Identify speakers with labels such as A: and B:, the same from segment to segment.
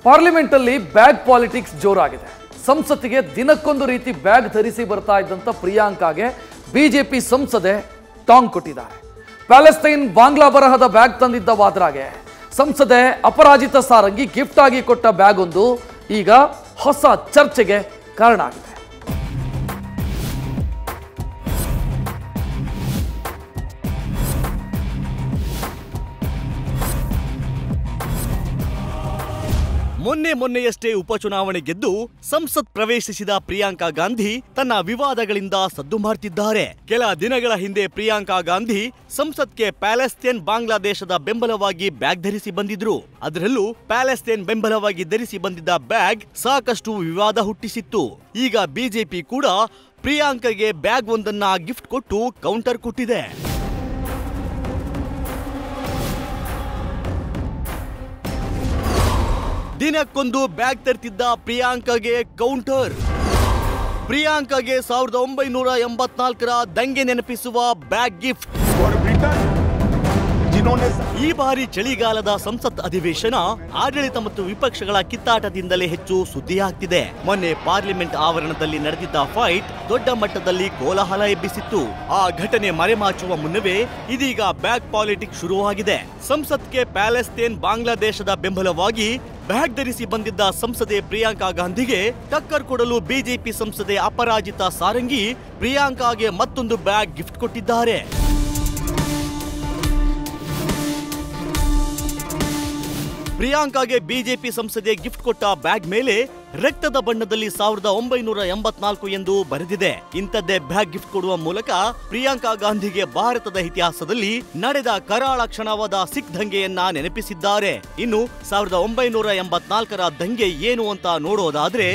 A: Parliament ಅಲ್ಲಿ bag politics ಜೋರಾಗಿದೆ. ಸಂಸತ್ತಿಗೆ ದಿನಕ್ಕೊಂದು ರೀತಿ ಬ್ಯಾಗ್ ಧರಿಸಿ ಬರ್ತಾ ಇದ್ದಂತ ಪ್ರಿಯಾಂಕಾಗೆ ಬಿಜೆಪಿ ಸಂಸದೆ ಟಾಂಗ್ ಕೊಟ್ಟಿದ್ದಾರೆ. ಪ್ಯಾಲೆಸ್ತೈನ್ ಬಾಂಗ್ಲಾ ಬರಹದ ಬ್ಯಾಗ್ ತಂದಿದ್ದ ವಾದ್ರಾಗೆ ಸಂಸದೆ ಅಪರಾಜಿತ ಸಾರಂಗಿ ಗಿಫ್ಟ್ ಆಗಿ ಕೊಟ್ಟ ಬ್ಯಾಗ್ ಒಂದು ಈಗ ಹೊಸ ಚರ್ಚೆಗೆ ಕಾರಣ ಆಗಿದೆ.
B: ಮೊನ್ನೆಯಷ್ಟೇ ಉಪಚುನಾವಣೆ ಗೆದ್ದು ಸಂಸತ್ ಪ್ರವೇಶಿಸಿದ ಪ್ರಿಯಾಂಕಾ ಗಾಂಧಿ ತನ್ನ ವಿವಾದಗಳಿಂದ ಸದ್ದು ಮಾಡ್ತಿದ್ದಾರೆ. ಕೆಲ ದಿನಗಳ ಹಿಂದೆ ಪ್ರಿಯಾಂಕಾ ಗಾಂಧಿ ಸಂಸತ್ಗೆ ಪ್ಯಾಲೆಸ್ತೈನ್ ಬಾಂಗ್ಲಾದೇಶದ ಬೆಂಬಲವಾಗಿ ಬ್ಯಾಗ್ ಧರಿಸಿ ಬಂದಿದ್ರು. ಅದರಲ್ಲೂ ಪ್ಯಾಲೆಸ್ತೈನ್ ಬೆಂಬಲವಾಗಿ ಧರಿಸಿ ಬಂದಿದ್ದ ಬ್ಯಾಗ್ ಸಾಕಷ್ಟು ವಿವಾದ ಹುಟ್ಟಿಸಿತ್ತು. ಈಗ ಬಿಜೆಪಿ ಕೂಡ ಪ್ರಿಯಾಂಕಾಗೆ ಬ್ಯಾಗ್ ಒಂದನ್ನ ಗಿಫ್ಟ್ ಕೊಟ್ಟು ಕೌಂಟರ್ ಕೊಟ್ಟಿದೆ. ದಿನಕ್ಕೊಂದು ಬ್ಯಾಗ್ ತರ್ತಿದ್ದ ಪ್ರಿಯಾಂಕಾಗೆ ಕೌಂಟರ್. ಪ್ರಿಯಾಂಕಾಗೆ 1984ರ ದಂಗೆ ನೆನಪಿಸುವ ಬ್ಯಾಗ್ ಗಿಫ್ಟ್. ಈ ಬಾರಿ ಚಳಿಗಾಲದ ಸಂಸತ್ ಅಧಿವೇಶನ ಆಡಳಿತ ಮತ್ತು ವಿಪಕ್ಷಗಳ ಕಿತ್ತಾಟದಿಂದಲೇ ಹೆಚ್ಚು ಸುದ್ದಿಯಾಗ್ತಿದೆ. ಮೊನ್ನೆ ಪಾರ್ಲಿಮೆಂಟ್ ಆವರಣದಲ್ಲಿ ನಡೆದಿದ್ದ ಫೈಟ್ ದೊಡ್ಡ ಮಟ್ಟದಲ್ಲಿ ಕೋಲಾಹಲ ಎಬ್ಬಿಸಿತ್ತು. ಆ ಘಟನೆ ಮರೆಮಾಚುವ ಮುನ್ನವೇ ಇದೀಗ ಬ್ಯಾಗ್ ಪಾಲಿಟಿಕ್ಸ್ ಶುರುವಾಗಿದೆ. ಸಂಸತ್ಗೆ ಪ್ಯಾಲೆಸ್ತೈನ್ ಬಾಂಗ್ಲಾದೇಶದ ಬೆಂಬಲವಾಗಿ ಬ್ಯಾಗ್ ಧರಿಸಿ ಬಂದಿದ್ದ ಸಂಸದೆ ಪ್ರಿಯಾಂಕಾ ಗಾಂಧಿಗೆ ಟಕ್ಕರ್ ಕೊಡಲು ಬಿಜೆಪಿ ಸಂಸದೆ ಅಪರಾಜಿತ ಸಾರಂಗಿ ಪ್ರಿಯಾಂಕಾಗೆ ಮತ್ತೊಂದು ಬ್ಯಾಗ್ ಗಿಫ್ಟ್ ಕೊಟ್ಟಿದ್ದಾರೆ. ಪ್ರಿಯಾಂಕಾಗೆ ಬಿಜೆಪಿ ಸಂಸದೆ ಗಿಫ್ಟ್ ಕೊಟ್ಟ ಬ್ಯಾಗ್ ಮೇಲೆ ರಕ್ತದ ಬಣ್ಣದಲ್ಲಿ 1984 ಎಂದು ಬರೆದಿದೆ. ಇಂಥದ್ದೇ ಬ್ಯಾಗ್ ಗಿಫ್ಟ್ ಕೊಡುವ ಮೂಲಕ ಪ್ರಿಯಾಂಕಾ ಗಾಂಧಿಗೆ ಭಾರತದ ಇತಿಹಾಸದಲ್ಲಿ ನಡೆದ ಕರಾಳ ಕ್ಷಣವಾದ ಸಿಖ್ ದಂಗೆಯನ್ನ ನೆನಪಿಸಿದ್ದಾರೆ. ಇನ್ನು 1984ರ ದಂಗೆ ಏನು ಅಂತ ನೋಡೋದಾದ್ರೆ,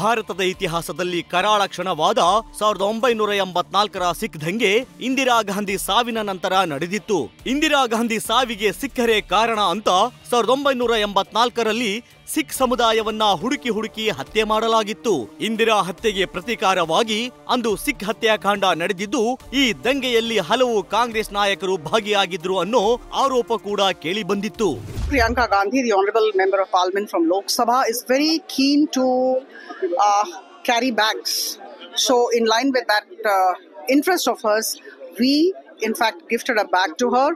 B: ಭಾರತದ ಇತಿಹಾಸದಲ್ಲಿ ಕರಾಳ ಕ್ಷಣವಾದ 1984ರ ಸಿಖ್ ದಂಗೆ ಇಂದಿರಾ ಗಾಂಧಿ ಸಾವಿನ ನಂತರ ನಡೆದಿತ್ತು. ಇಂದಿರಾ ಗಾಂಧಿ ಸಾವಿಗೆ ಸಿಖ್ಖರೇ ಕಾರಣ ಅಂತ 1984ರಲ್ಲಿ ಸಿಖ್ ಸಮುದಾಯವನ್ನ ಹುಡುಕಿ ಹತ್ಯೆ ಮಾಡಲಾಗಿತ್ತು. ಇಂದಿರಾ ಹತ್ಯೆಗೆ ಪ್ರತೀಕಾರವಾಗಿ ಅಂದು ಸಿಖ್ ಹತ್ಯಾಕಾಂಡ ನಡೆದಿದ್ದು, ಈ ದಂಗೆಯಲ್ಲಿ ಹಲವು ಕಾಂಗ್ರೆಸ್ ನಾಯಕರು ಭಾಗಿಯಾಗಿದ್ರು ಅನ್ನೋ ಆರೋಪ ಕೂಡ ಕೇಳಿ ಬಂದಿತ್ತು.
C: Priyanka Gandhi, the Honorable Member of Parliament from Lok Sabha, is very keen to carry bags. So in line with that interest of hers, we in fact gifted a bag to her,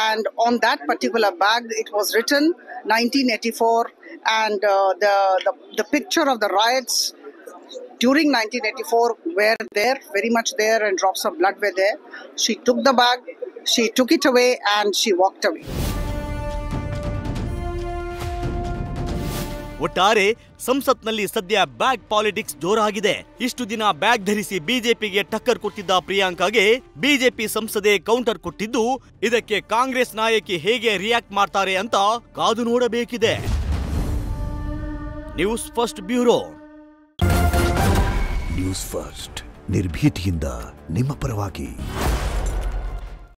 C: and on that particular bag it was written 1984, and the picture of the riots during 1984 were there, very much there, and drops of blood were there. She took the bag, she took it away, and she walked away.
B: ಒಟ್ಟಾರೆ ಸಂಸತ್ನಲ್ಲಿ ಸದ್ಯ bag politics ಜೋರಾಗಿದೆ. ಇಷ್ಟು ದಿನ bag ಧರಿಸಿ ಬಿಜೆಪಿಗೆ ಟಕ್ಕರ್ ಕೊಟ್ಟಿದ್ದ ಪ್ರಿಯಾಂಕಾಗೆ BJP ಸಂಸದೆ ಕೌಂಟರ್ ಕೊಟ್ಟಿದ್ದು, ಇದಕ್ಕೆ ಕಾಂಗ್ರೆಸ್ ನಾಯಕಿ ಹೇಗೆ ರಿಯಾಕ್ಟ್ ಮಾಡ್ತಾರೆ ಅಂತ ಕಾದು ನೋಡಬೇಕಿದೆ. News First bureau.
D: News First ನಿರ್ಭೀತಿಯಿಂದ ನಿಮ್ಮ ಪರವಾಗಿ.